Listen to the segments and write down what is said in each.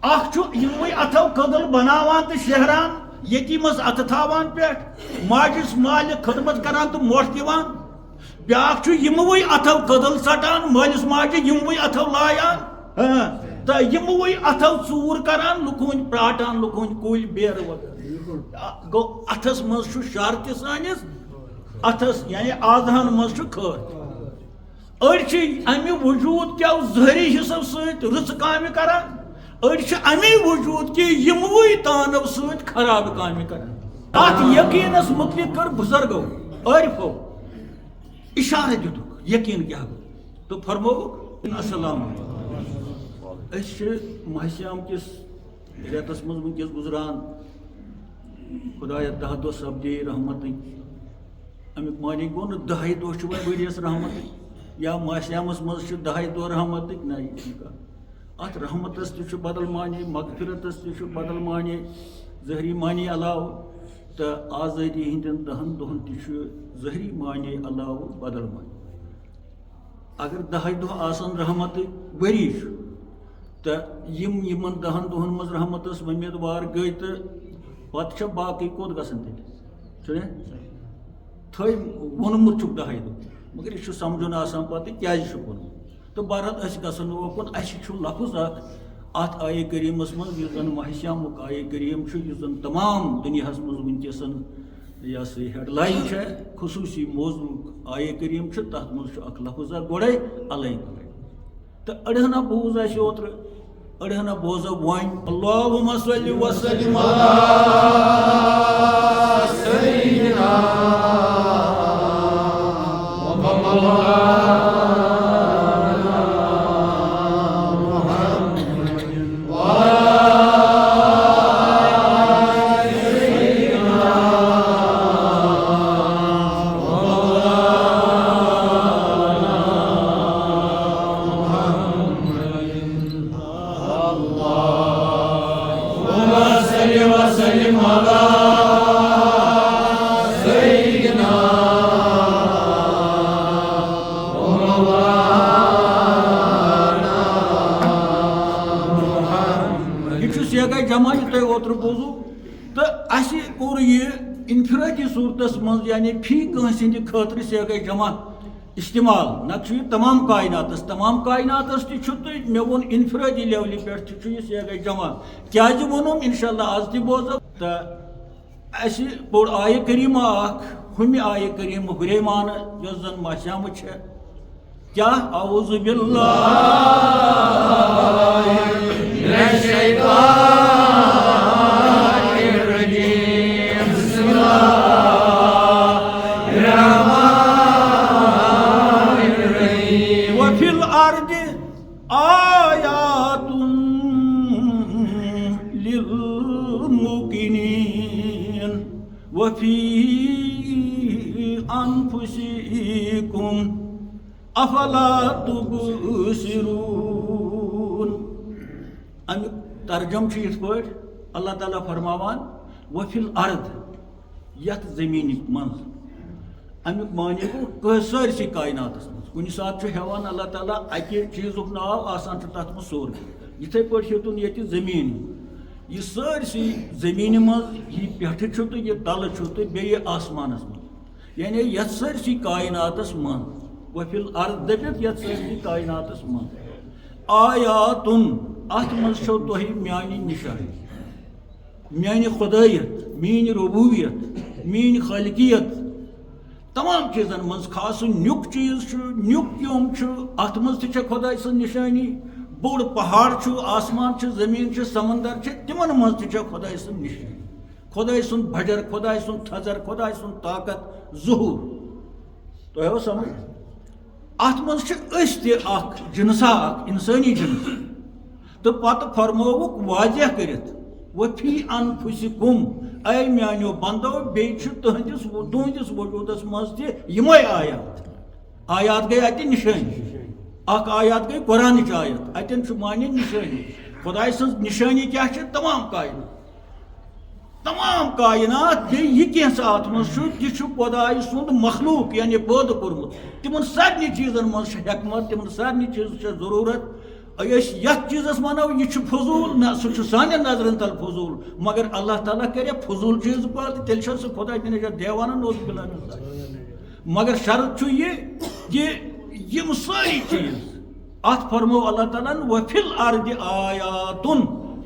اخ یموے اتھو قدل بناوان تو شہران یتیمس اتھ تھاوان پہ ماجس مالک خدمت کران تو موش دیوان بیاکھ یموے اتھو قدل سٹان مالس ماجہ یموے اتھو لایان تو یموے اتھو ژور کران لکون پراٹان لکون کل بیر وغیرہ گو اتھس مز شر تہ سانس اتھس یعنی آزہن مز کھر اڑ امہ وجود کیو ظہری حصو ست رٕژ کامہ کران اڑ امی وجود کہ یموے تانو ست خراب کامہ کران ات یقینس متعلق کر بزرگو عارفو اشارہ دتک یقین کیا گو تو فرموک السلام اس ماہ سیام کس ریتس مز ونکس گزران خدایا 10 دۄہ سپدے رحمت امیک معنی گو نا 10 دۄہ چھ وۄنۍ ؤریس رحمت یا ماہ سیامس مز 10 دۄہ رحمت نہ ات رحمتس تہ بدل معنی مغفرتس تہ بدل معنی ظہری معنی علاوہ تو آزادی ہندین 10 دۄہن تہ ظہری معنی علاوہ بدل معنی اگر 10 دۄہ آسن رحمت ؤری تو یمن 10 دۄہن مز رحمتس ومیدوار گئی تو پتہ باقی کوت گژھن تیل تھے وونمت 10 دۄہ مگر یہ سمجھن آسان پتہ کیازِ وونمت تو بہرحال اس گھن اوکن اس لفظ ات آئے کریمس مز زن ماہ سیامک آئے کریم اس زن تمام دنیا مز ونکس یہ سا ہیڈ لائن ہے خصوصی موضوع آئے کریم تر مز اخ لفظ گوڑے علیہ تو اڑہنا بوز اس اوتر اڑہنا بوزو ون اللہم صلی وسلم علی سیدنا انفرادی صورتس مز یعنی فی کھانس ہند خاطر سیاق جمع استعمال نہ تمام کائناتس تہ مے وون انفرادی لیولہ پہ یہ سیاق جمع کیا وونم انشاءاللہ آز تہ بوزو تو اس پور آیہ کریمہ اخ ہم آیہ کریم ہریمان یس زن ماہ سیام کیا اعوذ باللہ من الشیطان وفي الأرض آيات للموقنين وفي أنفسكم أفلا تبصرون ترجم اس پہ اللہ تعالیٰ فرماوان وفي الأرض یت زمین من امیک معنی گو سارسی کائناتس من کن سات ہیوان اللہ تعالیٰ اکہ چیز ناو آسان تر من سور یتھے پہ ہیوتن یہ زمین یہ سارسی زمین من یہ پہ تو یہ تل تو بیٚیہِ آسمانس من یعنی یت سارسی کائناتس من وفی الارض دپت یت سارسی کائناتس من آیاتن ات من چھو تۄہہِ میانہ نشانی میانہ خدایت میری ربوبیت میری خالقیت تمام چیزن من خاص نیک چیز نیک کیوم ات مز تہ خدا سن نشانی بوڑ پہاڑ آسمان زمین سمندر تمن مز تہ خدا سن نشانی خدا سن بجر خدا سن تھزر خدا سن طاقت ظہور تو سمجھ ات مز تہ جنسا انسانی جنس تو پتہ فرموک واضح کرت وفی انفسکم اے میانو بندو بیچ تہندس وجودس مز تہ یمے آیات گئی اتہ نشانی اخ آیات گئی قرآن آیت اتن معنی نشانی خدا سن نشانی کیا تمام کائنات یہ کینسا ات مز یہ خدا سند مخلوق یعنی پید کورمت تمن سارے چیزن مز حکمت تمن سارے چیز ضرورت یت چیزس ونو یہ فضول نہ سہ سانن نظرن تل فضول مگر اللہ تعالیٰ کرے فضول چیز پتہ تیل سہ خدا نجات دیوانہ نوز بلّہ مگر شرط یہ کہ یم ساری چیز ات فرمو اللہ تعالیٰ وفی الارض آیات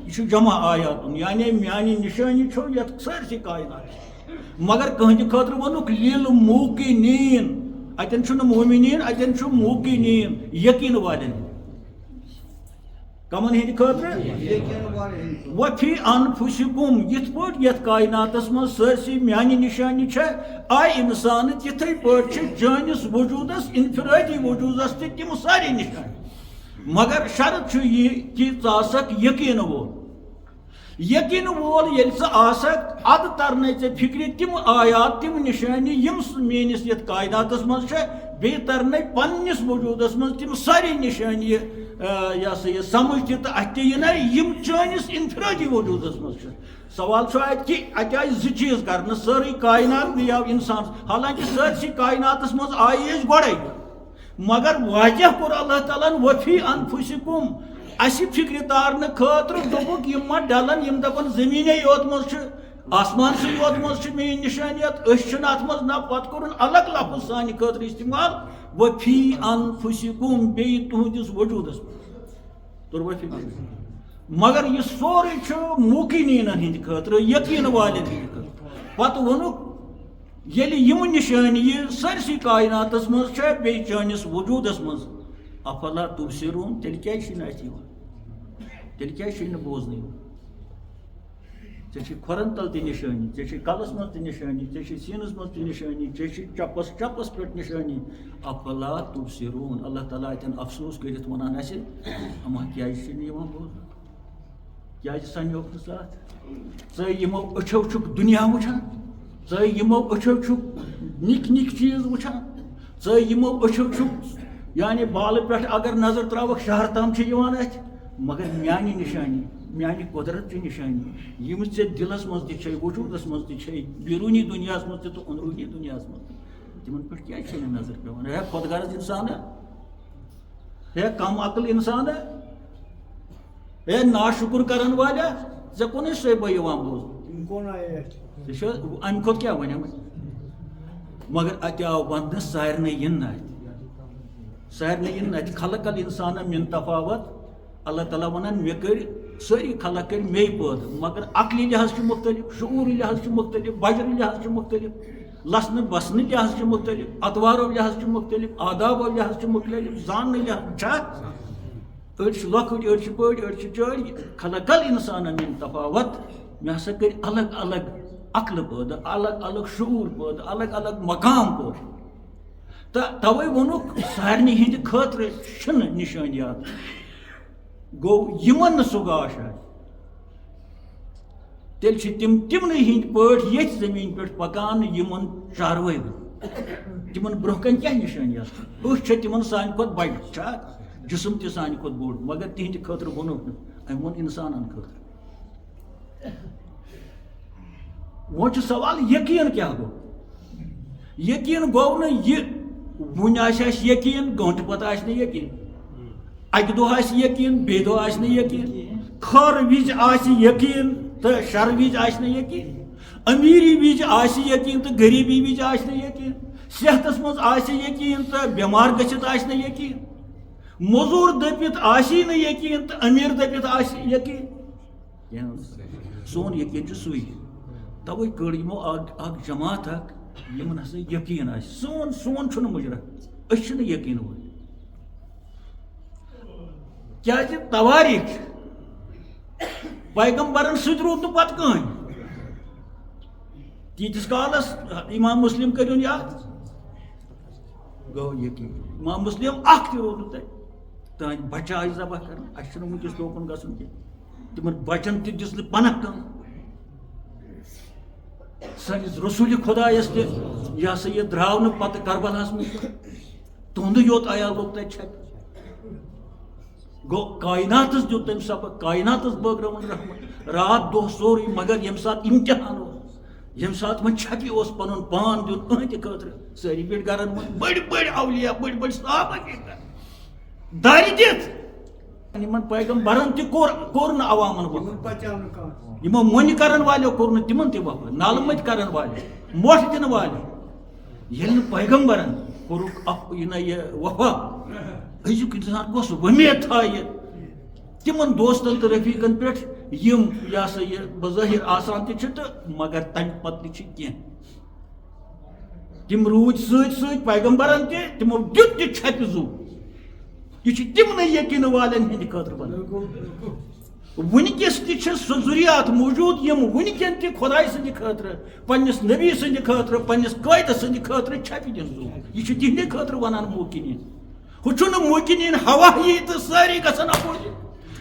یہ جمع آیات یعنی میانی نشانی چھو یت سارسی کائنات مگر کہندِ خاطر ونک للموقنین اتن چھُ مومنین اتن چھُ موقنین یقین والن کمن ہند خاطر وفی انفسکم یت پٲٹھۍ یتھ کائناتس منٛز سٲرسٕے میانہِ نشانی چھےٚ آے انسان تِتھٕے پٲٹھۍ چھِ چٲنِس وجوٗدس انفرٲدی وجوٗدس تہِ تِم سارے نشانی مگر شرط چھُ یہِ کہِ ژٕ آسکھ یقین وول یقین وول ییٚلہِ ژٕ آسکھ ادٕ ترنے ژےٚ فکرِ تِم آیات تِم نشانی یم میٲنِس یتھ کائناتس منٛز چھےٚ بیٚیہِ ترنے پننِس وجوٗدس منٛز تِم سارے نشانی یہ سا یہ سمجھ تہ تو اتہ نا یم چٲنِس انفرادی وجوٗدس منٛز سوال ات کہ اتہ آئی زٕ چیٖز کرنہٕ سٲرٕے کائنات بیٚیہِ آو انسان حالانکہ سٲرسٕے کائناتس منٛز آیہِ أسۍ گۄڈے مگر واضح کوٚر اللہ تعالیٰ وفی انفسکم اسہِ فکرِ تارنہٕ خٲطرٕ دوٚپُکھ یم ما ڈلن یم دپن زمیٖنے یوت منٛز چھُ آسمانسٕے یوت منٛز چھِ میٲنۍ نشانیت أسۍ چھِنہٕ اتھ منٛز نہ پتہٕ کوٚرُن الگ لفظ سانہِ خٲطرٕ استعمال وفی انفسکم بیٚیہِ تُہنٛدِس وجوٗدس توٚر وفی مگر یہ سورُے چھُ موقنیٖنن ہٕنٛدِ خٲطرٕ یقیٖن والٮ۪ن ہٕنٛدِ خٲطرٕ پتہٕ ووٚنُکھ ییٚلہِ یِم نشانیہِ سٲرسٕے کائناتس منٛز چھےٚ بیٚیہِ چٲنِس وجوٗدس منٛز افلا تبصرون تیٚلہِ کیٛازِ چھُے نہٕ اَتھِ یِوان تیٚلہِ کیٛازِ چھُے نہٕ بوزنہٕ یِوان ژےٚ چھُے کھۄرن تل تہِ نشٲنی ژےٚ چھُے کلس منٛز تہِ نشٲنی ژےٚ چھُے سیٖنس منٛز تہِ نشٲنی ژےٚ چھُے چپس پٮ۪ٹھ نشٲنی افلا تبصرون اللہ تعالیٰ اتٮ۪ن افسوس کٔرِتھ ونان اسہِ اما کیٛازِ چھُے نہٕ یِوان بوزنہٕ کیٛازِ سنیوکھ نہٕ ژٕ اتھ ژٕ یِمو أچھو چھُکھ دُنیا وٕچھان ژٕ یِمو أچھو چھُکھ نِکۍ نِکۍ چیٖز وٕچھان ژٕ یِمو أچھو چھُکھ یعنی بالہٕ پٮ۪ٹھ اگر نظر تراوکھ شہر تام چھِ یِوان اتھِ مگر میانہِ نشانی میانہِ قۄدرت چہِ نشانی یم ژےٚ دلس منٛز تہِ چھے وجوٗدس منٛز تہِ چھے بیروٗنی دُنیاہس منٛز تہِ تہٕ أنٛدروٗنی دُنیاہس منٛز تہِ تِمن پٮ۪ٹھ کیٛازِ چھے نہٕ نظر پیٚوان ہے خۄد غرض انسانا ہے کم عقل انسانا ہے ناشکر کرن والا ژےٚ کُنٕے سُے بہٕ یِوان بوزنہٕ ژےٚ چھُ امہِ کھۄتہٕ کیٛاہ وَنیٛا مگر اتہِ آو وننہٕ سارنٕے یِن نہٕ اتہِ سارنٕے یِن نہٕ اتہِ خلقل انسانا من تفاوت اللہ تعالیٰ ونان مےٚ کٔرۍ سٲری خلق کٔرۍ مے پٲدٕ مگر عقلی لحاظ چھُ مختلف شعوٗری لحاظ چھُ مختلف بجرٕ لحاظ چھُ مختلف لسنہٕ بسنہٕ لحاظ چھُ مختلف اتوارو لحاظ چھُ مختلف آدابو لحاظ چھُ مختلف زاننہٕ لحاظ چھا أڑۍ چھِ لۄکٕٹۍ أڑۍ چھِ بٔڑۍ أڑۍ چھِ چٲڑۍ خلقل انسانا من تفاوت مےٚ ہسا کٔرۍ الگ الگ عقلہٕ پٲدٕ الگ الگ شعوٗر پٲدٕ الگ الگ مقام پٲدٕ تہٕ توے ووٚنُکھ سارنٕے ہٕنٛدِ خٲطرٕ چھِنہٕ نشانیات گوٚو یِمن نہٕ سُہ گاش آسہِ تیٚلہِ چھِ تِم تِمنٕے ہٕنٛدۍ پٲٹھۍ ییٚتھۍ زٔمیٖن پٮ۪ٹھ پکان یِمن چاروٲے تِمن برونٛہہ کَنہِ کیٛاہ نشانیات أچھ چھےٚ تِمن سانہِ کھۄتہٕ بجہِ چھا جسم تہِ سانہِ کھۄتہٕ بوٚڑ مگر تِہنٛدِ خٲطرٕ ووٚنُکھ نہٕ أمۍ ووٚن انسانن خٲطرٕ وۄنۍ چھُ سوال یقیٖن کیٛاہ گوٚو یقیٖن گوٚو نہٕ یہِ وُنہِ آسہِ اَسہِ یقیٖن گٲنٛٹہٕ پتہٕ آسہِ نہٕ یقیٖن اکہِ دۄہ آسہِ یقیٖن بیٚیہِ دۄہ آسہِ نہٕ یقیٖن خٲر وِزِ آسہِ یقیٖن تہٕ شرٕ وِزِ آسہِ نہٕ یقیٖن أمیٖری وِزِ آسہِ یقیٖن تہٕ غریٖبی وِزِ آسہِ نہٕ یقیٖن صحتس منٛز آسہِ یقیٖن تہٕ بٮ۪مار گٔژھِتھ آسہِ نہٕ یقیٖن موٚزوٗر دٔپِتھ آسی نہٕ یقیٖن تہٕ أمیٖر دٔپِتھ آسہِ یقیٖن سون یقیٖن چھُ سُے توے کٔڑ یِمو اکھ جماعت اکھ یِمن ہسا یقیٖن آسہِ سون چھُنہٕ مُجرا أسۍ چھِنہٕ یقیٖن وٲلۍ کیٛازِ تواریٖخ چھِ پیغمبرن سۭتۍ روٗد نہٕ پتہٕ کٕہٕنۍ تیٖتِس کالس امام مسلم کٔرِوُن یاد گوٚو یقیٖن امام مسلم اکھ تہِ روٗد نہٕ تتہِ تٕہنٛدِ بچہِ آیہِ ذبح کرنہٕ اسہِ چھُنہٕ وٕنکیٚس توکُن گژھُن کینٛہہ تِمن بچن تہِ دِژ نہٕ پناہ کانٛہہ سٲنِس رسوٗلِ خۄدایس تہِ یہِ ہسا یہِ درٛاو نہٕ پتہٕ کربلاہس منٛز تُہنٛدُے یوت عیال لوٚگ تتہِ چھکہِ گوٚو کائناتس دیُت تٔمۍ سبق کائناتس بٲگرٲوُن رحمت رات دۄہ سورُے مگر ییٚمہِ ساتہٕ امتحان اوس ییٚمہِ ساتہٕ وۄنۍ چھپہِ اوس پنُن پان دیُت کٕہٕنۍ خٲطرٕ سٲری بیٖٹھۍ گرن منٛز بٔڑۍ بٔڑۍ اولیا بٔڑۍ بٔڑۍ صحابہ دارِ دِتھ یمن پیغمبرن تہ کوٚر نہٕ عوامن وفا یمو مۄنہِ کرن والیو کوٚر نہٕ تِمن تہِ وفا نالہٕ مٔتۍ کرن والیو مۄٹھ دِنہٕ والیو ییٚلہِ نہٕ پیغمبرن کوٚرُکھ یہِ وفا أزیُک اِنسان کۄس وۄمید تھایہِ تِمن دوستن تہٕ رفیقن پٮ۪ٹھ یِم یہِ ہسا یہِ بظٲہر آسان تہِ چھِ تہٕ مگر تمہِ پتہٕ تہِ چھِ کینٛہہ تِم روٗدۍ سۭتۍ سۭتۍ پیغمبرن تہِ تِمو دیُت تہِ چھپہِ زُو یہ تمنے یقین والن ہند خاطر بناو ونکس تہ سہ ضروریات موجود یم ونکن تہ خدائے سند خاطر پنس نبی سند خاطر پنس قائد سند خاطر چھپہ دن زو یہ تہندے خاطر ونان موقنین ہو چھ موقنین ہوائی تو ساری گھن اپوزٹ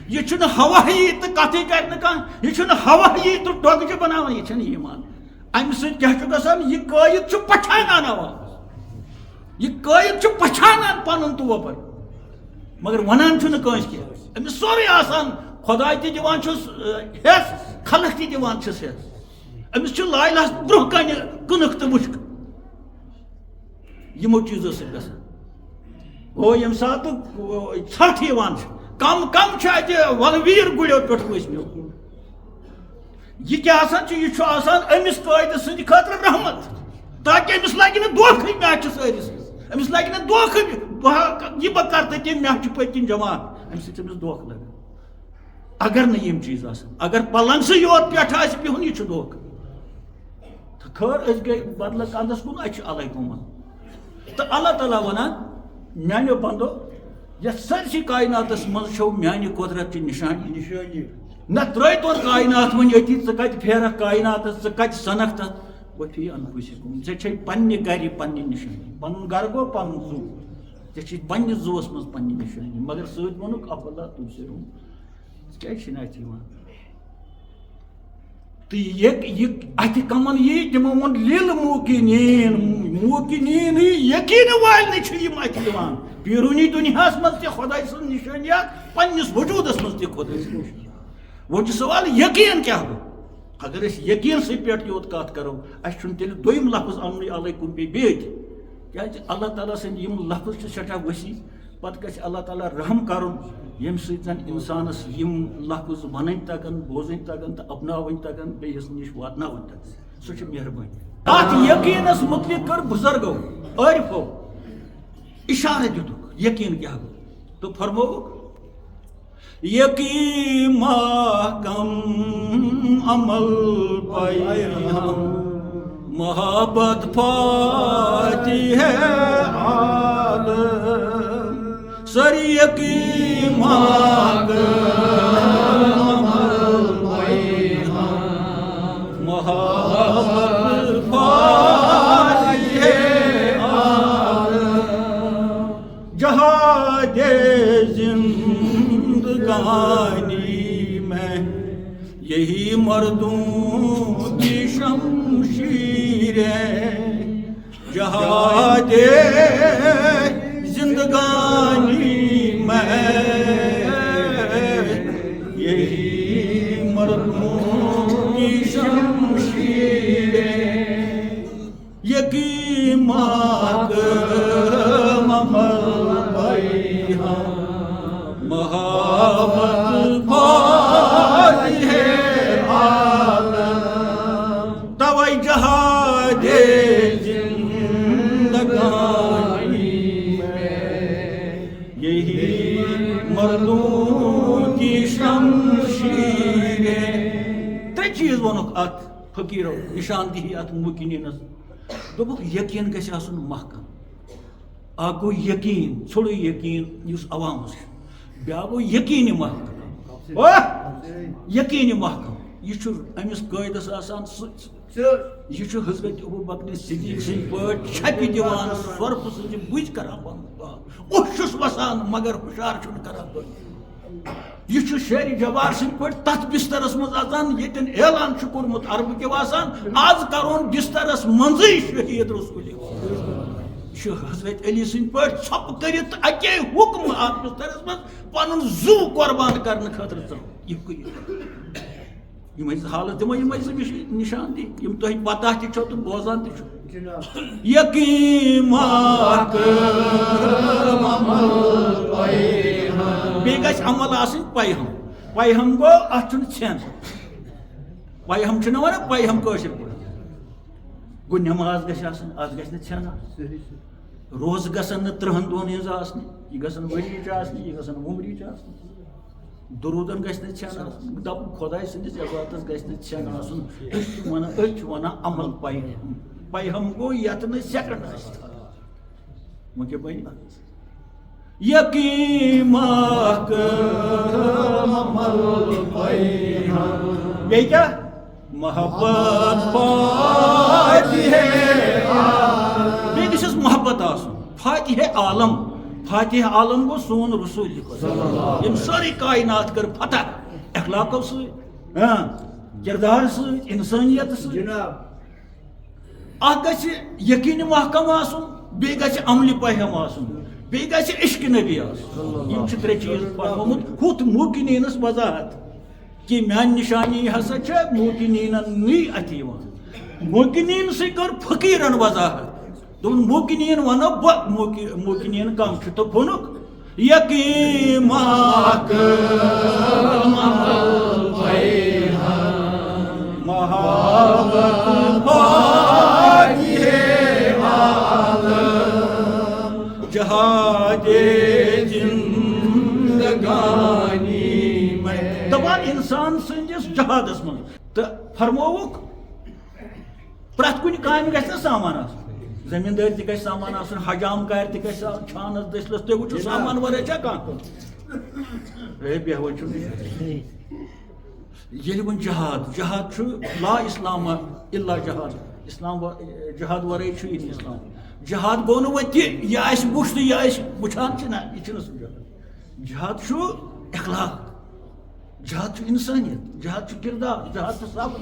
یہ ہوائی تو کتھے کر کھانا یہ ہوائی تو ٹوگجہ بنانا یہ ایمان امہ سۭتۍ کیاہ چھُ گژھان یہ قائد چھُ پچھانان عوام یہ قائد چھُ پچھانان پنن توپر مگر ونان چھُنہٕ کٲنٛسہِ کینٛہہ أمِس سورُے آسان خۄداے تہِ دِوان چھُس ہٮ۪س خلق تہِ دِوان چھِس ہٮ۪س أمِس چھُ لالہس برونٛہہ کنہِ کٕنٕک تہٕ مُشک یِمو چیٖزو سۭتۍ گژھان گوٚو ییٚمہِ ساتہٕ ژھٹھ یِوان چھِ کم کم چھِ اَتہِ ولویٖر گُرٮ۪و پٮ۪ٹھ ؤسۍمٕتۍ یہِ کیٛاہ آسان چھُ یہِ چھُ آسان أمِس قٲیدٕ سٕنٛدِ خٲطرٕ رحمت تاکہِ أمِس لگہِ نہٕ دھوکھٕے میچ سٲرِس أمِس لگہِ نہٕ دھوکھٕے یہ بہ کر تہٕ تِم مےٚ چھُ پٔتۍ کِنۍ جماعت اَمہِ سۭتۍ چھِ أمِس دھوکہٕ لگان اگر نہٕ یِم چیٖز آسان اگر پلنٛگسٕے یوت پٮ۪ٹھ آسہِ بِہُن یہِ چھُ دھوکہٕ تہٕ خٲر أسۍ گٔے بدلہٕ کندس کُن اَسہِ چھُ الے گوٚمُت تہٕ اللہ تعالیٰ ونان میانیو بندو یتھ سٲرسٕے کایناتس منٛز چھو میانہِ قۄدرتچہِ نشانی نہ ترٛٲیتون کاینات وۄنۍ أتی ژٕ کتہِ پھیرکھ کایناتس ژٕ کتہِ سنکھ تتھ وفی انفسکم ژےٚ چھے پننہِ گرِ پننہِ نشانی پنُن گرٕ گوٚو پنُن زُو ژےٚ چھِ پننہِ زُوس منٛز پننہِ نشانی مگر سۭتۍ ووٚنُکھ افلا تبصرون کیازِ چھِنہٕ اَتہِ یِوان تہٕ اَتہِ کمن یی تِمو ووٚن لِل موقنیٖن یقیٖن والنہِ چھِ یِم اَتہِ یِوان بیروٗنی دُنیاہس منٛز تہِ خۄداے سٕنٛز نشٲنیات پننِس وجوٗدس منٛز تہِ خۄداے سٕنٛز نشٲنیات وۄنۍ چھُ سوال یقیٖن کیٛاہ گوٚو اگر أسۍ یقیٖنسٕے پٮ۪ٹھ یوت کتھ کرو اَسہِ چھُنہٕ تیٚلہِ دوٚیِم لفظ اَننُے علیکُم بیٚیہِ تہِ کیازِ اللہ تعالیٰ سٕنٛدۍ یِم لفظ چھِ سٮ۪ٹھاہ ؤسیع پتہٕ گژھِ اللہ تعالیٰ رحم کرُن ییٚمہِ سۭتۍ زن انسانس یِم لفظ ونٕنۍ تگن بوزٕنۍ تگن تہٕ اپناوٕنۍ تگن بیٚیِس نِش واتناوٕنۍ تگن سُہ چھِ مہربٲنی اتھ یقیٖنس متعلق کٔر بُزرگو عٲرفو اِشارٕ دِتُکھ یقیٖن کیٛاہ گوٚو تہٕ فرمووُکھ یقین محکم عمل پائی ہم محبت پاتی ہے عالم سر یقین محکم عمل پائی ہم محبت پاتی ہے عالم جہاد زندگانی میں یہی مردوں کی شمشیر ہے جہاد زندگانی میں یہی مردوں کی شمشیر ہے یقین محکم عمل پائی ہم محبت پائی ہے عالم توئی جہاد زندگانی میں یہی مردوں کی شمشیر ہے ترے چیز ونُکھ اتھ فقیرو نشاندہی اتھ موقنینس دوٚپُکھ یقین گژھِ آسُن محکم اکھ گوٚو یقین ژھوٚرُے یقین یُس عوامس چھُ بیٛاکھ گوٚو یقیٖنی محکم یقیٖنی محکم یہ چھُ أمِس قٲیدس آسان یہ چھُ حضرت ابوبکر صدیق سٕنٛدۍ پٲٹھۍ چھپہِ دِوان سۄرپہٕ سٕنٛزِ بُزۍ کران پنُن پان اوٚش چھُس وسان مگر ہُشار چھُنہٕ کران یہ چھُ شیرِ جبار سٕنٛدۍ پٲٹھۍ تتھ بسترس منٛز اژان ییٚتٮ۪ن اعلان چھُ کوٚرمُت عربہٕ کیو آسان آز کرون بسترس منٛزٕے شہید رسول یہ حضرت علی سٕنٛدۍ پٲٹھۍ ژھۄپہٕ کٔرِتھ اَکے حُکم اتھ بسترس منٛز پنُن زُو قۄربان کرنہٕ خٲطرٕ ژٕ یہ یہ حالت دمو یہ نشان دی یم تہ پتہ تہ چھو تو بوزان تہ چھو یقین بیٚیہِ گژھِ عمل آسٕنۍ پیہم پیہم گوٚو اتھ چھُنہٕ ژھٮ۪ن پیہم چھِنہ ونان پیہم کٲشِر پٲٹھۍ گوٚو نٮ۪ماز گژھِ آسٕنۍ اتھ گژھِ نہٕ ژھٮ۪ن آسٕنۍ روزٕ گژھن نہٕ 30 دۄہن ہٕنٛز آسنہِ یہِ گژھن ؤرِیِچ آسنہِ یہِ گژھن وُمرِچ آسنہِ درودن گژھِ نہٕ ژھٮ۪ن آسُن دپ خۄداے سٕنٛدِس عبادتس گژھِ نہٕ ژھٮ۪ن آسُن أسۍ چھِ ونان عمل پیہم پیہم گوٚو یتھ نہٕ سیکنڈ آسہِ وۄنۍ کیٛاہ بنہِ یقین بیٚیہِ کیٛاہ محبت بیٚیہِ گژھٮ۪س محبت آسُن فاتحہ عالم فاتح عالم گوٚو سون رسول ییٚمۍ سٲرٕے کائنات کٔر فتح اخلاقو سۭتۍ کردار سۭتۍ انسٲنیت سۭتۍ اکھ گژھِ یقین محکم آسُن بیٚیہِ گژھِ عملہِ پیہم آسُن بیٚیہِ گژھِ عشق نبی آسُن یم چھِ 3 چیٖز فرمومُت ہُتھ موقنیٖنس وضاحت کہ میانہِ نشانی ہسا چھِ موقنیٖنن نٕے اتھِ یِوان موقنیٖن سٕے کٔر فقیٖرن وضاحت دوٚپُن موقنیٖن ونو بہٕ موقنیٖن کم چھُ تہٕ ووٚنُکھ یقین جہاد زندگانی میں دپان انسان سندس جہادس من تو فرموک پرٛٮ۪تھ کُنہِ کامہِ گژھِ نہ سامان آسُن زمیٖندٲری تہِ گژھِ سامان آسُن حجام کارِ تہِ گژھِ چھانس دٔسلس تُہۍ وٕچھِو سامان ورٲے چھا کانٛہہ ہے بیٚہوٲ چھُ ییٚلہِ وۄنۍ جہاد چھُ لا اسلام الا جہاد اسلام جہاد ورٲے چھُیی نہٕ اسلام جہاد گوٚو نہٕ وۄنۍ تہِ یہِ آسہِ وٕچھ تہٕ یہِ آسہِ وٕچھان چھِ نہ یہِ چھُنہٕ سُہ جہاد جہاد چھُ اخلاق جہاد چھُ انسٲنیت جہاد چھُ کردار جہاد چھُ صبر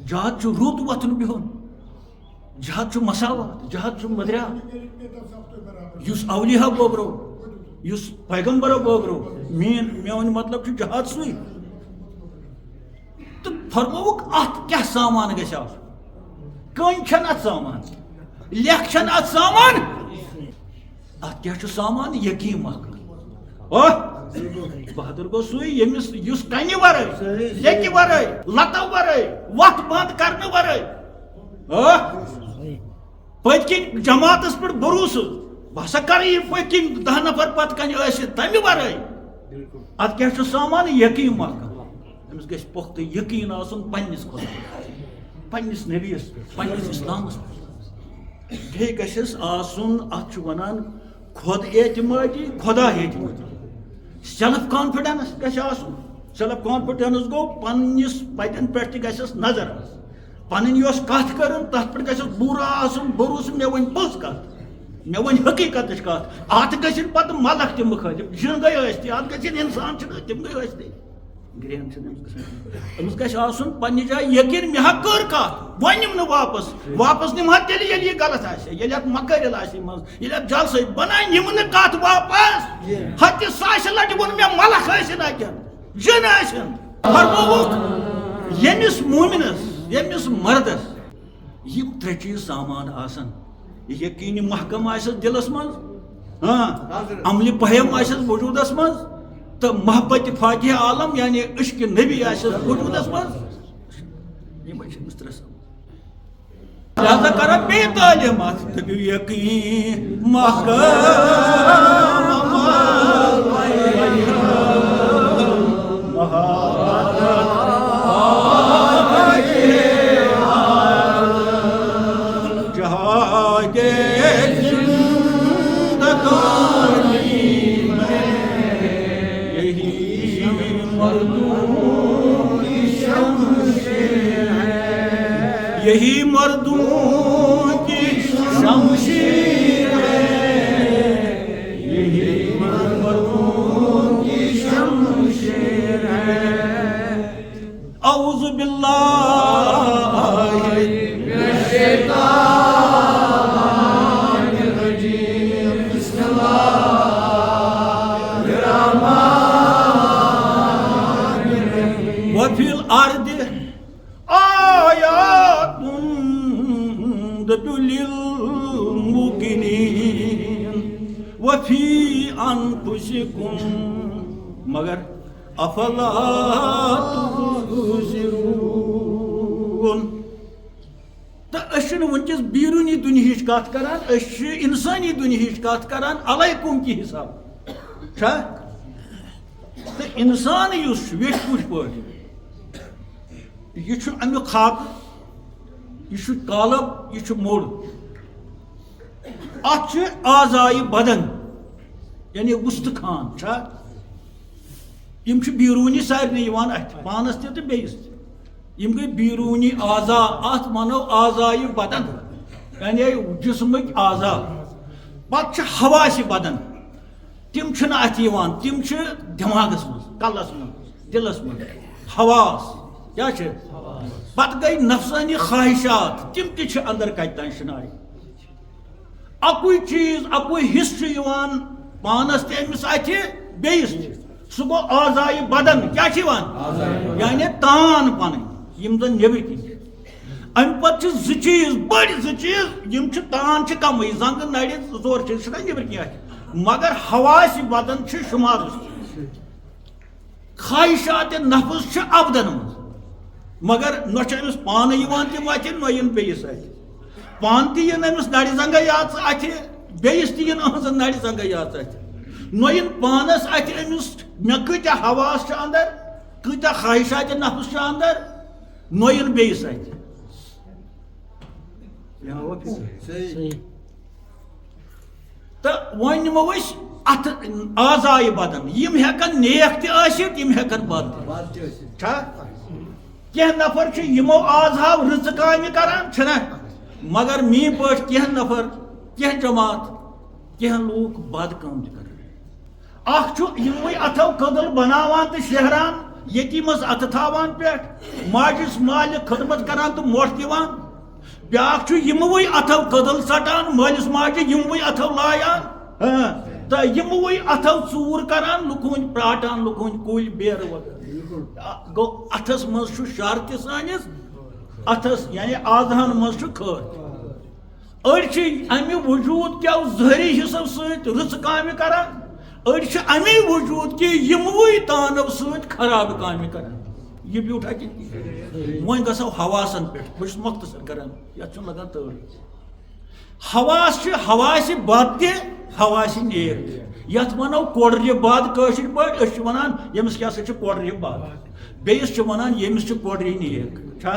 جہاد چھُ رُت وۄتھُن بِہُن جہاد چھُ مساوات جہاد چھُ مدریاو یُس اولیاء بٲگرو یُس پیغمبرو بٲگرو میون مطلب چھُ جہاد سُے تہٕ فرمووُکھ اتھ کیٛاہ سامان گژھِ آسُن کٔنۍ چھنہٕ اتھ سامان لیکھ چھنہٕ اتھ سامان اتھ کیٛاہ چھُ سامان یقین محکم بہادر گوٚو سُے ییٚمِس یُس کنہِ ورٲے لیکہِ ورٲے لتو ورٲے وتھ بنٛد کرنہٕ ورٲے پٔتۍ کِنۍ جماعتس پٮ۪ٹھ بروسہٕ بہٕ ہسا کرٕ یہِ پٔتۍ کِنۍ 10 نفر پتہٕ کنہِ ٲسِتھ تمہِ ورٲے اتھ کیٛاہ چھُ سامان یقین محکم أمِس گژھِ پختہٕ یقین آسُن پننِس خۄدایس پننِس نبیَس پننِس اسلامس بیٚیہِ گژھٮ۪س آسُن اتھ چھُ ونان خۄد اعتمٲدی خۄدا اعتمٲدی سیلف کانفیڈنس گژھِ آسُن سیلف کانفیڈنس گوٚو پننِس پتٮ۪ن پٮ۪ٹھ تہِ گژھٮ۪س نظر آسٕنۍ پنٕنۍ یۄس کتھ کرن تتھ پٮ۪ٹھ گژھٮ۪س پوٗرٕ آسُن بروسہٕ مےٚ ؤنۍ پٔز کتھ مےٚ ؤنۍ حقیٖقتٕچ کتھ اتھ گژھن پتہٕ ملک تہِ مُخٲلِف جِنگے ٲسۍ اتھ گژھن انسان چھِ تِم گٔے ٲسۍ گرین چھنہٕ أمِس گژھِ آسُن پننہِ جایہِ یقین مےٚ ہا کٔر کتھ وۄنۍ نِم نہٕ واپس نِم ہا تیٚلہِ ییٚلہِ یہِ غلط آسہِ ییٚلہِ اتھ مکٲرِل آسہِ منٛز ییٚلہِ اتھ جلسٲیی بناے نِم نہٕ کتھ واپس ہتہِ ساسہِ لٹہِ ووٚن مےٚ ملک ٲسِن اتٮ۪ن جِن ٲسِن فرمووُکھ ییٚمِس مومِنس ییٚمِس مردس یِم 3 چیٖز سامان آسن یقیٖنی محکم آسٮ۪س دِلس منٛز عملہِ پیہم آسٮ۪س وجوٗدس منٛز تہٕ محبت فاتح عالم یعنی عشق نبی آسٮ۪س وجوٗدس منٛز یِمے چھِ أمِس 3 سامان لہذا کران بیٚیہِ تعلیٖم اتھ دٔپِو یقین یہی مردوں کی شمشیر ہے یہی مردوں کی شمشیر ہے اعوذ باللہ من الشیطان الرجیم بسم اللہ الرحمن الرحیم وفی الارض آیات للموقنین وفی انفسکم مگر افلا تبصرون. تو ونکس بیرونی دنہچ کت کران انسانی دنہچ کت کران علیکم کی حساب تو انسان اس ویٹ پوش پہ یہ امیک خاک یہ کالب یہ موڑ ات اعضائی بدن یعنی وستخان یم بیرونی سارے ات پانس تہ بیس یم گئی بیرونی اعضا ات ونو اعضائی بدن یعنی جسمک اعضا پتہ حواس بدن تم ات تم دماغس من کلس من دلس من حواس کیا پتہ گئی نفسانی خواہشات تم تہ اندر کت تین شنائے اکوئی چیز اکوئی حصہ پانس تمس ات بیس سہ گو اعضائی بدن کیا یعنی تان پن یم زن نبر کن ام پتہ چیز بڑ چیز یم تان کم زنگ نڑ زور نبر کن مگر حواس بدن شمار خواہشات نفس ابدن من مگر نہ امس پانے تم ات نہ بیس ات پان تین امس نڑ زنگے یات ات بیس تین اہن نڑ زنگے یات ات نہ پانس ات امس مے کتیا حواس اندر کتیا خواہشات نفس اندر نہ بیس ات تو ون نمو ات اعضائی بدن یم ہیکن نیک تہ یم ہیکن بد کی نفر یمو اعضا رٕژ کامہ کران چھنا مگر مین پٲٹھۍ کینٛہہ نفر کینٛہہ جماعت کینٛہہ لوٗکھ بد کٲم تہِ کران اکھ چھُ یموٕے اتھو کٔدٕل بناوان تہٕ شہران یتیٖمس اتھٕ تھاوان پٮ۪ٹھ ماجس مالہِ خدمت کران تہٕ موٹھ دِوان بیاکھ چھُ یموٕے اتھو کٔدٕل ژٹان مٲلِس ماجہِ یموٕے اتھو لایان تو یموٕے اتھو ژوٗر کران لُکہٕ ہٕنٛدۍ پراٹان لُکہٕ ہٕنٛدۍ کُلۍ بیرٕ وغیرہ گو اتھس مز شر تہ سانس اتھس یعنی اعضاہن مز کھر اڑ امہ وجود کیو ظٲہری حصو ست رٕژ کامہ کران اڑ امے وجود کہ یموٕے تانو ست خراب کامہ کران یہ بیوٹھا کہ وۄنۍ گژھو حواسن پہ بہٕ مختصر کران یتھ چھُنہٕ لگان تٲر حواس حواس بد تہ حواس نیک تہ یتھ ونو کوڑرِ بد کٲشِر پٲٹھۍ أسۍ چھِ ونان ییٚمِس کیٛاہ سا چھِ کوڑرِ بد بیٚیِس چھِ ونان ییٚمِس چھِ کوڑرِ نیک چھا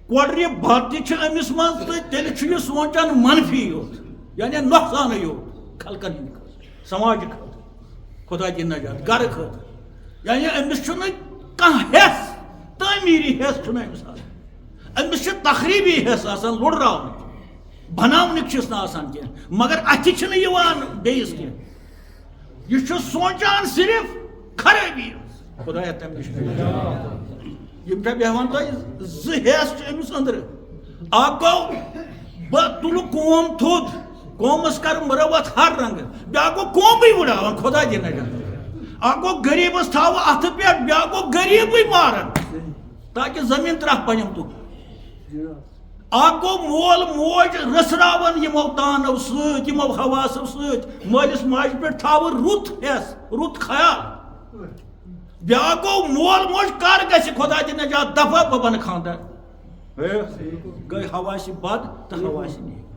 کوڑرِ بد تہِ چھِ أمِس منٛز تہٕ تیٚلہِ چھُ یہِ سونٛچان منفی یوت یعنی نۄقصانٕے یوت خلقن ہٕنٛدِ خٲطرٕ سماجہِ خٲطرٕ خۄدا دِیِن نجات گرٕ خٲطرٕ یعنی أمِس چھُنہٕ کانٛہہ حیٚس تعمیٖری حیٚس چھُنہٕ أمِس آسان أمِس چھِ تقریٖبی حیٚس آسان لُڑراونٕکۍ بناونٕکۍ چھِس نہٕ آسان کینٛہہ مگر اَتھِ چھِنہٕ یِوان بیٚیِس کینٛہہ یہ سونچان صرف خرابی خدا تم نش بیوان تہ زیس امس اندر اکھ گو بہ تل قوم تھوٚد قومس کر مروت ہر رنگ بیاکھ گو قومٕے وٕڑاوان خدا دِن نجات اکھ گو غریبس تھاو اتھٕ پٮ۪ٹھ بیاکھ گو غریبٕے ماران تاکہ زمین ترٛکھ پنٛنٮ۪ن تُکن اکھ گو مول موج رسراون یمو تانو ست یمو حواسو ست مٲلِس ماجہِ پٮ۪ٹھ تھاو رُت حیٚس رُت خیال بیاکھ گو مول موج کر گژھِ خدا دِن نجات دفعہ بہٕ بنہٕ خاندار گٔے حواس بد تہٕ حواس نیک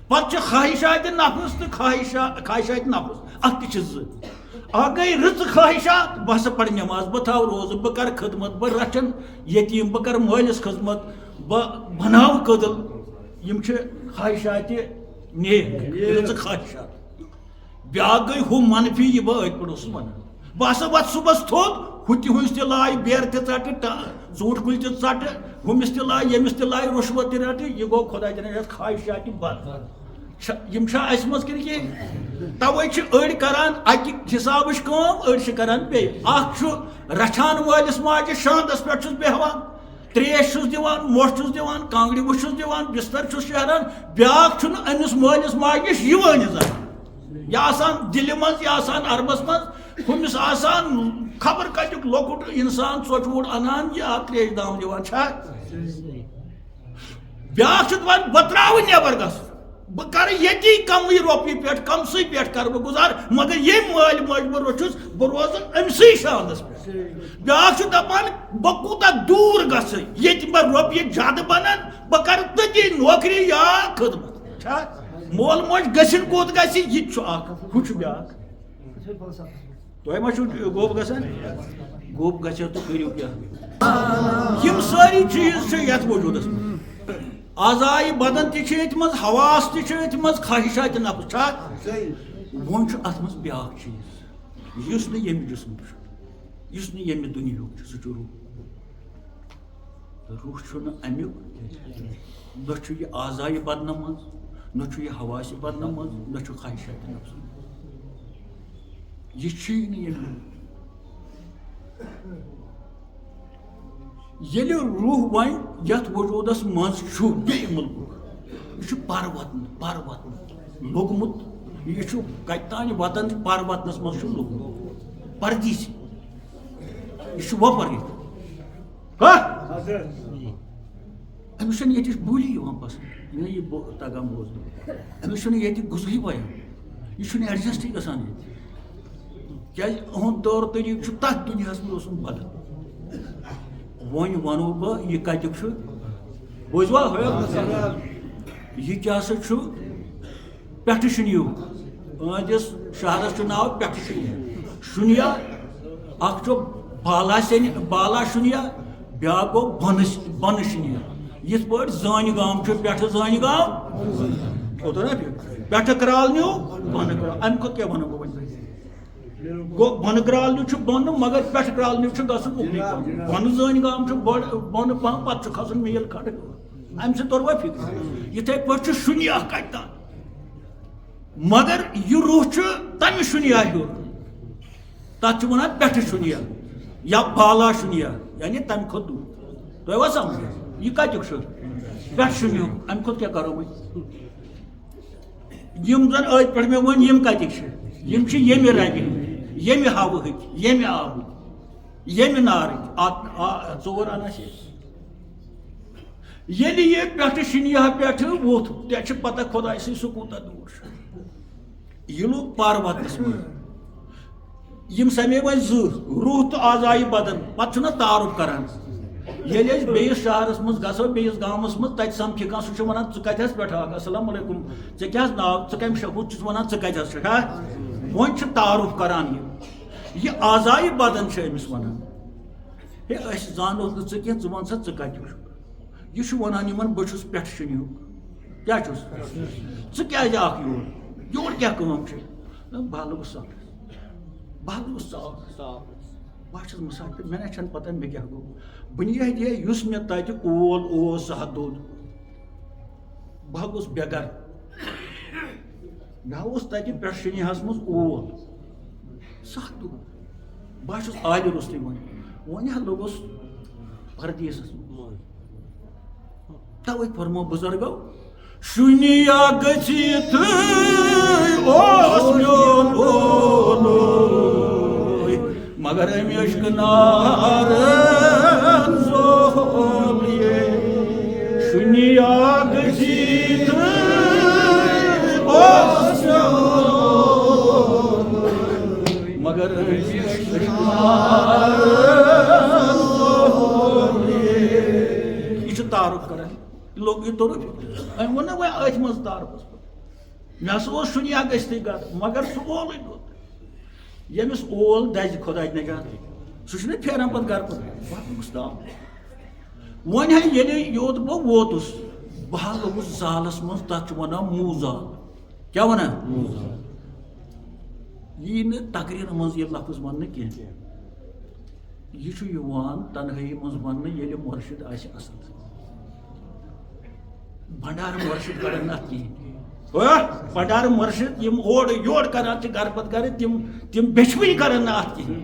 پتہٕ چھِ خواہشات نفس تہٕ خواہشات نفس اتھ تہِ چھِ زٕ اکھ گٔے رٕژ خواہشات بہٕ ہسا پرٕ نٮ۪ماز بہٕ تھاو روزٕ بہٕ کرٕ خدمت بہٕ رچھن یتیٖم بہٕ کرٕ مٲلِس خدمت بہٕ بناو کٔدٕل یم چھِ خواہشات نیک رٕژ خواہشات بیاکھ گٔے ہُہ منفی یہِ بہٕ أتھۍ پٲٹھۍ اوسُس ونان بہٕ ہسا وتھ صُبحس تھوٚد ہُتہِ ہُنٛس تہِ لاے بیرٕ تہِ ژٹہِ ژوٗنٛٹھۍ کُلۍ تہِ ژٹہِ ہُمِس تہِ لاے ییٚمِس تہِ لاے رُشوت تہِ رٹہِ یہِ گوٚو خۄدا دِن نجات خواہشات بد یم چھا اسہِ منٛز کِنہٕ کینٛہہ توے چھِ أڑۍ کران اکہِ حسابٕچ کٲم أڑۍ چھِ کران بیٚیہِ اکھ چھُ رچھان مٲلِس ماجہِ شانٛدس پٮ۪ٹھ چھُس بیٚہوان تریش چھُس دِوان موٚٹھ چھُس دِوان کانٛگرِ وُچھ چھُس دِوان بستر چھُس شیران بیاکھ چھُنہٕ أمِس مٲلِس ماجہِ نِش یِوٲنی زانٛہہ یہِ آسان دِلہِ منٛز یہِ آسان عربس منٛز ہمس آسان خبر کتک لۄکُٹ انسان ژۄچوُر انان یہ اکھ تریش دام دِوان چھا بیاکھ چھُ دپان بہٕ تراوٕ نٮ۪بر گژھُن بہٕ کرٕ ییٚتی کمٕے رۄپیہِ پٮ۪ٹھ کمسٕے پٮ۪ٹھ کرٕ بہٕ گُزار مگر ییٚمۍ مٲلۍ ماجہِ بہٕ رٔچھُس بہٕ روزٕ أمسٕے شانس پٮ۪ٹھ بیاکھ چھُ دپان بہٕ کوٗتاہ دوٗر گژھٕ ییٚتہِ مےٚ رۄپیہِ زیادٕ بنن بہٕ کرٕ تٔتی نوکری یا خدمت چھا مول موج گژھِنۍ کوٚت گژھِ یہِ تہِ چھُ اکھ ہُہ چھُ بیاکھ تۄہہِ ما چھُو گوٚب گژھان گوٚب گژھِ تہٕ کٔرِو کیٛاہ یِم سٲری چیٖز چھِ یتھ وجوٗدس منٛز آزائے بدن تہِ چھِ ییٚتہِ منٛز حواس تہِ چھِ ییٚتہِ منٛز خواہشات نفس چھا وۄنۍ چھُ اتھ منٛز بیاکھ چیٖز یُس نہٕ ییٚمہِ جسمُک چھُ یُس نہٕ ییٚمہِ دُنیہُک چھُ سُہ چھُ روح چھُنہٕ امیُک نہ چھُ یہِ آزائے بدنہٕ منٛز نہ چھُ یہِ حواسہِ بدنہٕ منٛز نہ چھُ خواہشات نفس یہ چھی نہٕ ییٚمہِ ییٚلہِ روح وۄنۍ یتھ وجوٗدس منٛز چھُ بیٚیہِ مُلکُک یہِ چھُ پر وطنہٕ لوٚگمُت یہِ چھُ کتہِ تانۍ وطن پر وطنس منٛز چھُ لوٚگمُت پردیسی یہِ چھُ وۄپر أمِس چھنہٕ ییٚتِچ بولی یِوان پسنٛد یہِ تگان بوزنہٕ أمِس چھُنہٕ ییٚتہِ غذہٕے بَیان یہِ چھُنہٕ ایڈجسٹٕے گژھان ییٚتہِ کیازِ اُہُنٛد طور طریٖقہٕ چھُ تتھ دُنیاہس منٛز اوسمُت بدل وۄنۍ ونو بہٕ یہِ کتیُک چھُ بوٗزوا یہِ کیٛاہ سا چھُ پٮ۪ٹھٕ شُنیُک أہنٛدِس شہرس چھُ ناو پٮ۪ٹھٕ شُنیا اکھ چھُ بالا شُنیا بیاکھ گوٚو بۄنہٕ شُنیا یِتھ پٲٹھۍ زٲنہِ گام چھُ پٮ۪ٹھٕ زٲنہِ گام کوٚتُر نا پٮ۪ٹھٕ کرال نیوٗ بۄنہٕ کرال امہِ کھۄتہٕ کیٛاہ ونو بہٕ وۄنۍ گوٚو بۄنہٕ کرال نیوٗ چھُ بۄنہٕ مگر پٮ۪ٹھٕ کرال نیوٗ چھُ گژھُن اُکنُے بۄنہٕ زٲنہِ گام چھُ بۄنہٕ پہم پتہٕ چھُ کھسُن میل کھنڈ امہِ سۭتۍ توٚروا فِکر یِتھے پٲٹھۍ چھُ شُنیا کتہِ تام مگر یہِ روح چھُ تمہِ شُنیا ہیوٚر تتھ چھِ ونان پٮ۪ٹھٕ شُنیا یا بالا شُنیا یعنی تمہِ کھۄتہٕ دوٗر تۄہہِ وا سمجھ یہِ کتیُک چھُ پٮ۪ٹھٕ شُنیُک امہِ کھۄتہٕ کیٛاہ کرو وۄنۍ یِم زن ٲدۍ پٮ۪ٹھ مےٚ ووٚن یِم کتِکۍ چھِ یِم چھِ ییٚمہِ رنگہِ ہٕنٛدۍ ییٚمہِ ہوہٕکۍ ییٚمہِ آبٕکۍ ییٚمہِ نارٕکۍ ژور انان چھِ ییٚلہِ یہِ پٮ۪ٹھٕ شُنیا پٮ۪ٹھٕ ووٚتھ ژےٚ چھِ پتہ خۄداے سٕنٛدۍ سُہ کوٗتاہ دوٗر چھُ یہِ لوٚگ پر وطنس منٛز یِم سمے وۄنۍ زٕ روح تہٕ آزائے بدن پتہٕ چھُنہ تعارُف کران ییٚلہِ أسۍ بیٚیِس شہرس منٛز گژھو بیٚیِس گامس منٛز تتہِ سمکھِ کانٛہہ سُہ چھُ ونان ژٕ کتہِ حظ پٮ۪ٹھ آکھ السلام علیکُم ژےٚ کیٛاہ حظ ناو ژٕ کمہِ شہر ہُہ چھُس ونان ژٕ کتہِ حظ چھُکھ ہا وۄنۍ چھُ تعارُف کران یہِ آزائے بدن چھُ أمِس ونان ہے أسۍ زانوکھ نہٕ ژٕ کینٛہہ ژٕ ون سا ژٕ کتیُک چھُکھ یہِ چھُ ونان یِمن بہٕ چھُس پٮ۪ٹھٕ شُنیُک کیٛاہ چھُس ژٕ کیٛازِ آکھ یور کیٛاہ کٲم چھِ بہٕ لوٚگُس صاف بہٕ چھُس مُسافِر مےٚ نہ چھنہٕ پتہ مےٚ کیٛاہ گوٚو بُنیٲدی یُس مےٚ تتہِ اول اوس سُہ ہا دوٚد بہٕ ہا گوٚوُس بےٚ گرٕ مےٚ اوس تتہِ پٮ۪ٹھٕ شُنیاہس منٛز اول سُہ ہا دوٚد بہٕ چھُس عالہِ روٚستُے وۄنۍ ہا لوٚگُس پردیسس منٛز توے فرمو بُزرگو شُنیا گٔژھِتھٕے اوس میون اولوے مگر مشک نار زولیے شُنیا گٔژھِتھٕے اوس میون مگر مشک نار زولیے یہِ چھُ تعارُف کران لوٚگ یہِ توٚرُکھ أمۍ ووٚن نہ وۄنۍ أتھۍ منٛز تعارُفس پٮ۪ٹھ مےٚ ہسا اوس شُنیا گٔژھتھٕے گرٕ مگر سُہ اولٕے دوٚد ییٚمِس اول دزِ خۄداے نجات سُہ چھُنہ پھیران پتہٕ گرٕ پتہٕ لوٚگُس تام وۄنۍ ہا ییٚلہِ یوٚت بہٕ ووتُس بہٕ ہا لوٚگُس زالس منٛز تتھ چھُ ونان موٗ زال کیٛاہ ونان یی نہٕ تقریٖرن منٛز یہِ لفظ وننہٕ کینٛہہ یہِ چھُ یِوان تنہٲیی منٛز وننہٕ ییٚلہِ مُرشِد آسہِ اصل بنڈارٕ مُرشِد کرن نہٕ اتھ کِہینۍ بنڈارٕ مُرشِد یِم اورٕ یورٕ کران چھِ گرٕ پتہٕ گرٕ تِم بیچھوٕنۍ کرن نہٕ اتھ کِہینۍ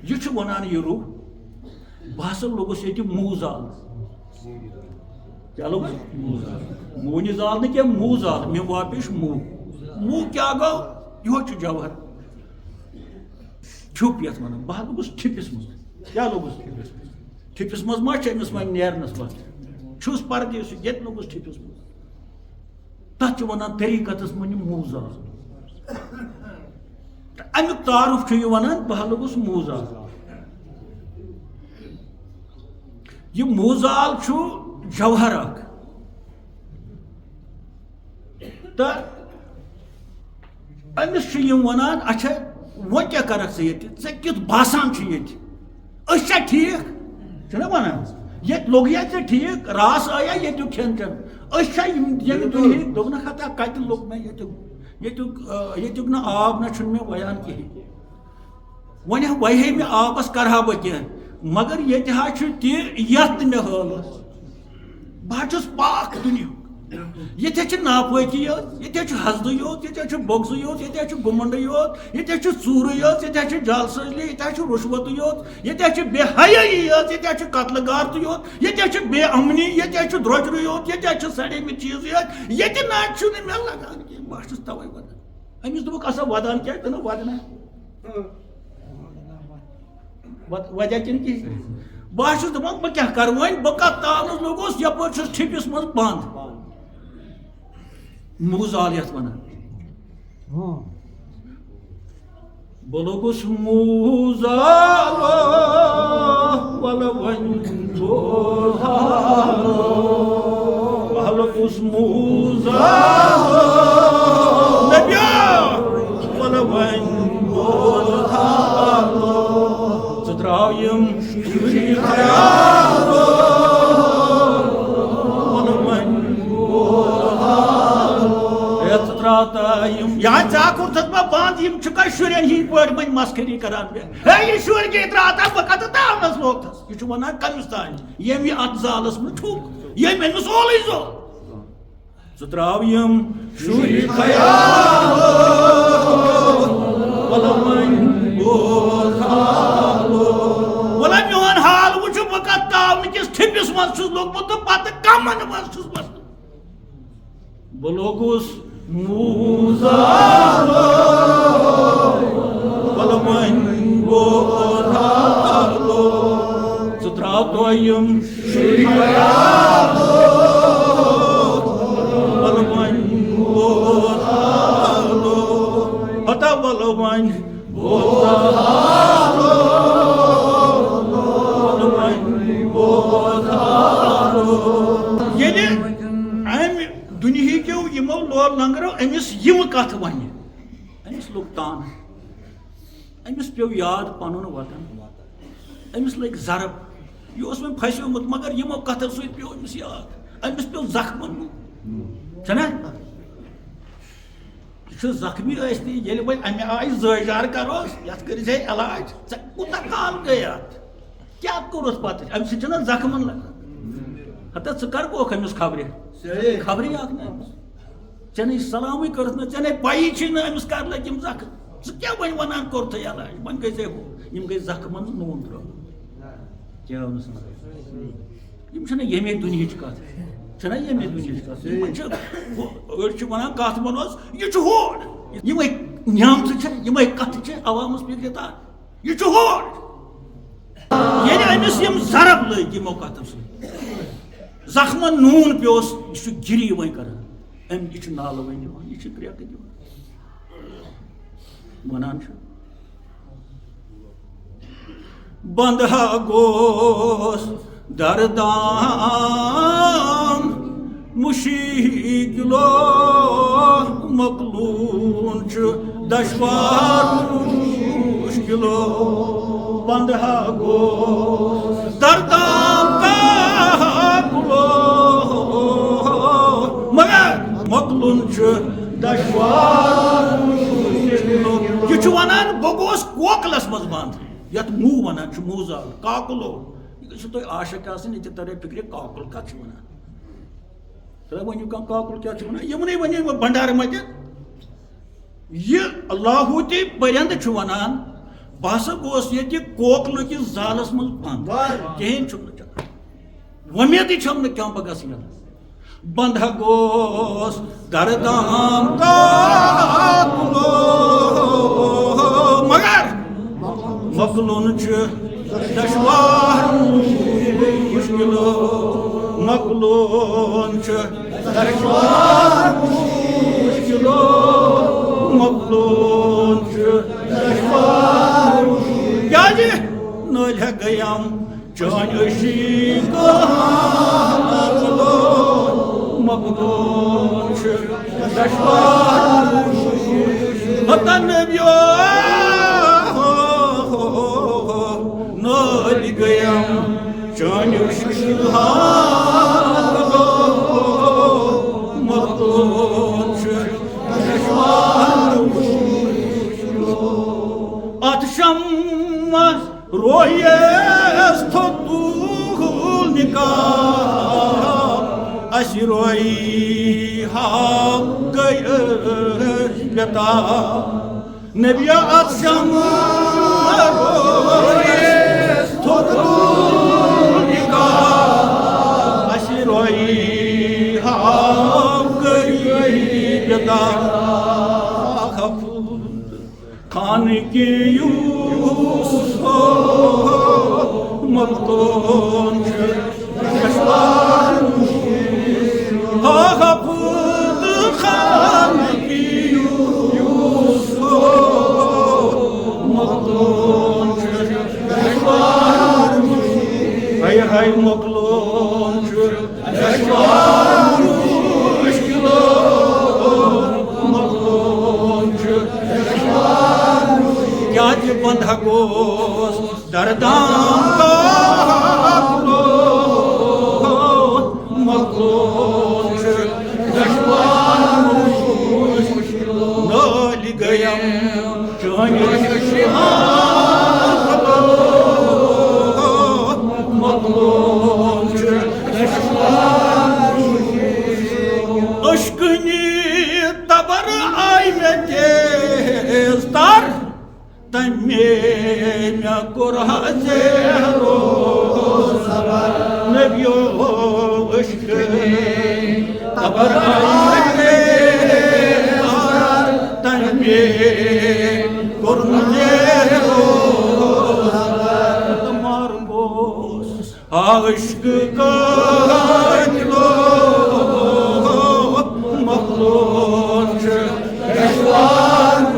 یہِ چھُ ونان یہِ روح بہٕ ہسا لوٚگُس ییٚتہِ موٗ زال کیٛاہ لوٚگُس موٗنہِ زال نہٕ کینٛہہ موٗ زال مےٚ واپیش موٗ کیٛاہ گوٚو یِہوے چھُ جوہر ٹھپ یتھ ونان بہ لوگس ٹھپس مز کیا لوگس ٹھپس مز ما چھ أمس وۄنۍ نیرنس وقت چھُس پردیس ییٚتہِ لوگس ٹھپس مز تتھ چھِ ونان طریقتس منٛز یہِ موزال امیُک تعارف چھُ یہِ ونان بہ لوگس موزال یہ موزال چھُ جوہر اکھ تہٕ أمِس چھِ یِم ونان اچھا وۄنۍ کیٛاہ کرکھ ژٕ ییٚتہِ ژےٚ کیُتھ باسان چھُ ییٚتہِ أسۍ چھا ٹھیٖک چھُنہ ونان ییٚتہِ لوٚگیا ژےٚ ٹھیٖک راس آیا ییٚتیُک کھٮ۪ن چٮ۪ن أسۍ چھا ییٚمہِ دُنہِکۍ دوٚپنکھ ہتا کتہِ لوٚگ مےٚ ییٚتیُک نہٕ آب نہ چھُنہٕ مےٚ ویان کِہیٖنۍ وۄنۍ ویہے مےٚ آبس کرہا بہٕ کینٛہہ مگر ییٚتہِ حظ چھُ تہِ یتھ نہٕ مےٚ ہٲلٕس بہٕ حظ چھُس پاک دُنیُک ییٚتہِ حظ چھِ ناپٲکی یوت ییٚتہِ حظ چھُ حسدٕے یوت ییٚتہِ حظ چھُ بۄگزٕے یوت ییٚتہِ حظ چھُ گُمنڈٕے یوت ییٚتہِ حظ چھُ ژوٗرٕے یوت ییٚتہِ حظ چھُ جالسٲزی ییٚتہِ حظ چھُ رُشوتٕے یوت ییٚتہِ حظ چھُ بے حیٲیی یوت ییٚتہِ حظ چھُ قتلہٕ غارتٕے یوت ییٚتہِ حظ چھُ بے امنی ییٚتہِ حظ چھُ درٛوجرٕے یوت ییٚتہِ حظ چھِ سڑیمٕتۍ چیٖزٕے یوت ییٚتہِ نہ حظ چھُنہٕ مےٚ لگان کینٛہہ بہٕ چھُس تَوَے ودان أمِس دوٚپُکھ آسا ودان کیٛاہ دوٚپُن ودنا وجہ کِنہٕ کِہیٖنۍ بہٕ چھُس دپان بہٕ کیٛاہ کرٕ وۄنۍ بہٕ کتھ تاونس لوٚگُس یپٲرۍ چھُس ٹھِپِس منٛز بنٛد موزال یتھ ونان بہٕ لوٚگُس موزال وَلہٕ وۄنۍ موزال بہٕ لوٚگُس موزال مےٚ بیٛاکھ وَلہٕ وۄنۍ موزال ژٕ درٛاو یِم شُری خیال وَلہٕ وۄنۍ موزال ژٕ درٛاو یا ژےٚ کوٚرتھس بہٕ بنٛد یِم چھِ کانٛہہ شُرٮ۪ن ہِنٛدۍ پٲٹھۍ وۄنۍ مسخٔری کران مےٚ ہے یہِ شُرۍ گٔے درٛاو بہٕ کتھ تاونس لوگتھس یہِ چھُ ونان کٔمِس تانۍ ییٚمۍ یہِ اتھ زالس منٛز ٹھوٚک ییٚمۍ أمِس اولٕے زول ژٕ درٛاو یِم شُرۍ خیال وَلہٕ وۄنۍ موزال وَلہٕ میون حال وٕچھو بہٕ کتھ تاونہٕ کِس ٹھِپِس منٛز چھُس لوٚگمُت تہٕ پتہٕ کمن منٛز چھُس بہٕ بہٕ لوٚگُس موزال وَلہٕ وۄنۍ موزال ژٕ درٛاو دوٚیِم شُرۍ خیال وَلہٕ وۄنۍ موزال ہتا وَلہٕ وۄنۍ موزال وَلہٕ وۄنۍ موزال ییٚلہِ امہِ دُنہِکیو یِمو لول لنگرو أمِس یِمہٕ کتھ ونہِ أمِس لوٚگ تانہٕ أمِس پیوٚو یاد پنُن وطن أمِس لٔگۍ ضرب یہِ اوس وۄنۍ پھسیومُت مگر یِمو کتھو سۭتۍ پیوٚو أمِس یاد أمِس پیوٚو زخمن چھُنہ یہِ چھُ زخمی ٲسۍ ییٚلہِ وۄنۍ امہِ آیہِ زٲجار کروس یتھ کٔرِزِ ہے علاج ژےٚ کوٗتاہ کال گٔے اتھ کیٛاہ کوٚرُتھ پتہٕ امہِ سۭتۍ چھُنہ زخمن لگان ہتا ژٕ کر گوکھ أمِس خبرِ خبرٕے آکھ نہٕ أمِس ژےٚ نَے سلامٕے کٔرٕتھ نہٕ ژےٚ نَے پَیی چھے نہٕ أمِس کر لٔگۍ یِم زخم ژٕ کیٛاہ وۄنۍ ونان کوٚرتھٕے علاج وۄنۍ گٔے ژےٚ ہُہ یِم گٔے زخمن نوٗن ترٛٲومٕژ کیٛاہ اوٚنُس یِم چھِنہ ییٚمے دُنہِچ کتھ چھِنہ ییٚمے دُنہِچ کتھ یِمن چھِ أڑۍ چھِ ونان کتھ ونوس یہِ چھُ ہور یِمے نعمژٕ چھِ یِمے کتھٕ چھِ عوامس فِکرِ تار یہِ چھُ ہور ییٚلہِ أمِس یِم ضرب لٔگۍ یِمو کتھو سۭتۍ زخمن نوٗن پیوس یہِ چھُ گِری وۄنۍ کران أمۍ یہِ چھُ نالہٕ وۄنۍ دِوان یہِ چھُ کرٛٮ۪کہٕ دِوان ونان چھُ بنٛد ہا گوس دردان مُشکِلو مۄکلوٗن چھُ دشوار مُشکِلو بنٛد ہا گوس دردان کاکلو مگر مۄکلوٗن چھُ دشوار مُشکِلو یہِ چھُ ونان بہٕ گوس کوکلس منٛز بنٛد یتھ موٗ ونان چھُ موزال کاکلو یہِ گٔژھِو تۄہہِ عاشق آسٕنۍ ییٚتہِ ترِ فِکرِ کاکُل کتھ چھُ ونان تۄہہِ ؤنِو کانٛہہ کاکُل کیٛاہ چھُ ونان یِمنٕے ؤنِو وۄنۍ بنڈارٕ متہِ یہِ اللہوٗ تہِ پٔرِنٛدٕ چھُ ونان بہٕ ہسا گوس ییٚتہِ کوکلہٕ کِس زالس منٛز بنٛد کِہیٖنۍ چھُم نہٕ چلان وۄمیدٕے چھم نہٕ کانٛہہ بہٕ گژھٕ یَلہٕ بنٛد ہا گوس دردان کاکلو مگر مقلون دشوار مشکل مقلون دشوار مشکل مقلون دشوار کیا جی نل گیم چان عشق مقلون دشوار وطن بیو نل گیم چان عشق مقلون دشوار اتشم رویس تھول نکاح اسی روی حق گئی بتا نبی اتشم رویس تھول نکاح اسی روی حق گئی بتا خان کی یوسف مقتون دشوار حافظ خان کی یوسف مقتون دشوار ہائے ہائے مقلون دشوار کیا جی بندہ گوس دردان کا مقلون دشوار نال گیم چانی مقلون دشوار اشکنی تبر آئی میں تیز تر تمے میں قرآن سے روز نبیو عشق تبر آئی تمے قرآن سے روز تمہار بوس عشق کا دلو مقلون دشوار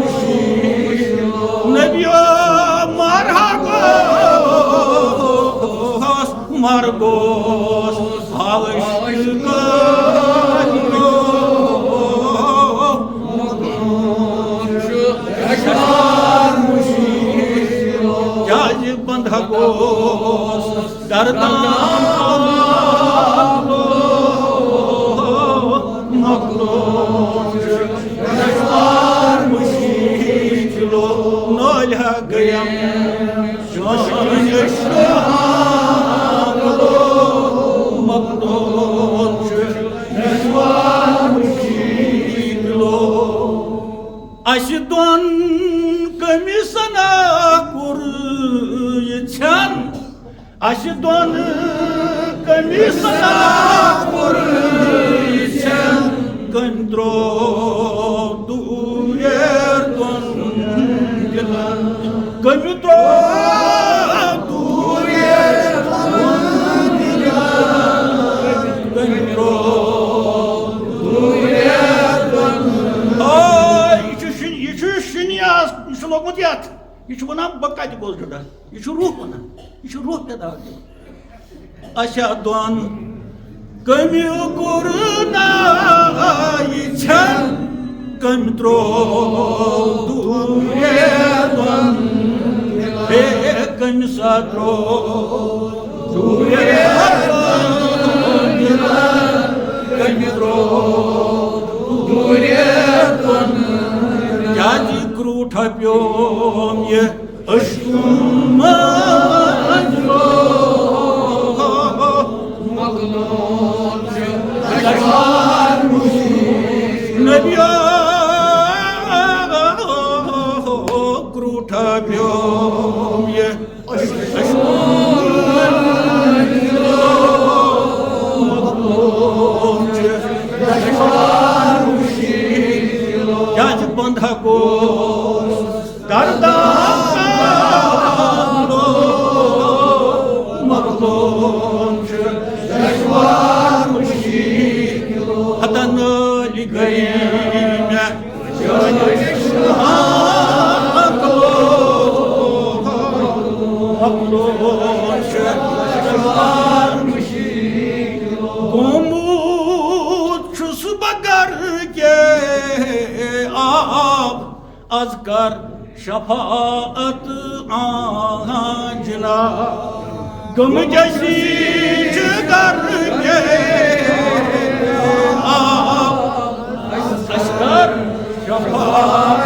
مرگوس عشق کیا جی بندہ گوس دردان مقلون دشوار مشکلو نال گیم چان عشق مقلون دشوار مشکلو اسی دون کمیسنا کور چھن اسی دون کمیسنا کور چھن کندرو دور دون دلن کمیترو لوگمت یت یہ ونان بہ کتہ گوس ڈڈا یہ روح ونان یہ روح پیدا اچھا دون کمی کورنا یہ چھن کمی ترو دوے دون بے کمی ساترو دوے دون کمی ترو دوے دون کیا جی کروٹھا پیوم یہ عشق مجلو مقلون دشوار نبیو کروٹھا پیوم یہ عشق مقلون دشوار کیا جی بندہ کو دردان Hatanı ligayime Umutçusu bakar ki azkar şefaat ağacına Gımı geçti çıkar ki aşkar şefaat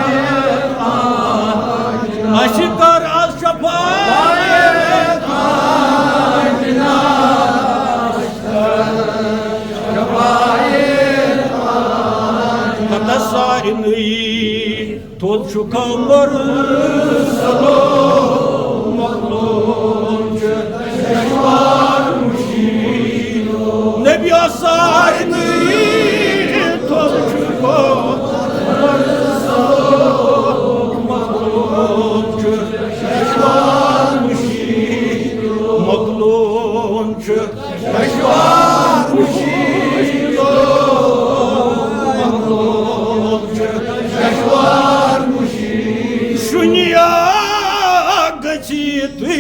ağacına Aşkar az şefaat ağacına Hatta sarını toz şu kambarı salo maklumcu şeşvarmışı Nebi asarını toz şu kambarı salo maklumcu şeşvarmışı maklumcu şeşvarmışı Şunya gaciti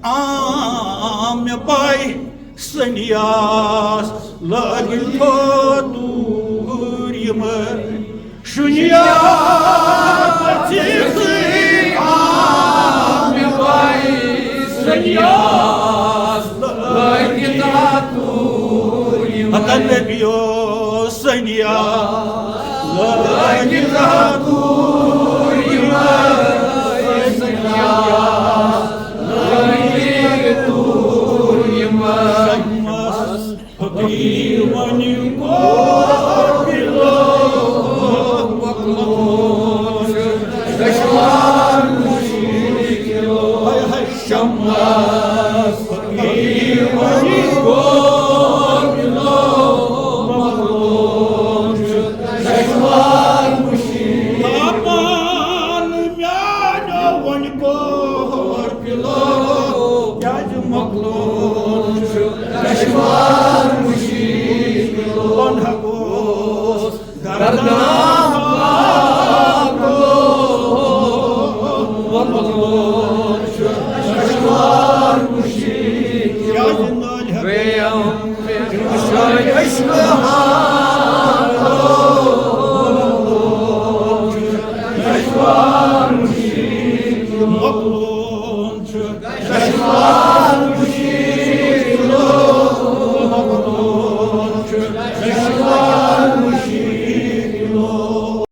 ame bay saniyas lagil toduryma Şunya gaciti ame bay saniyas lagil toduryma Hatta nebiyo saniyas lagil toduryma Maklum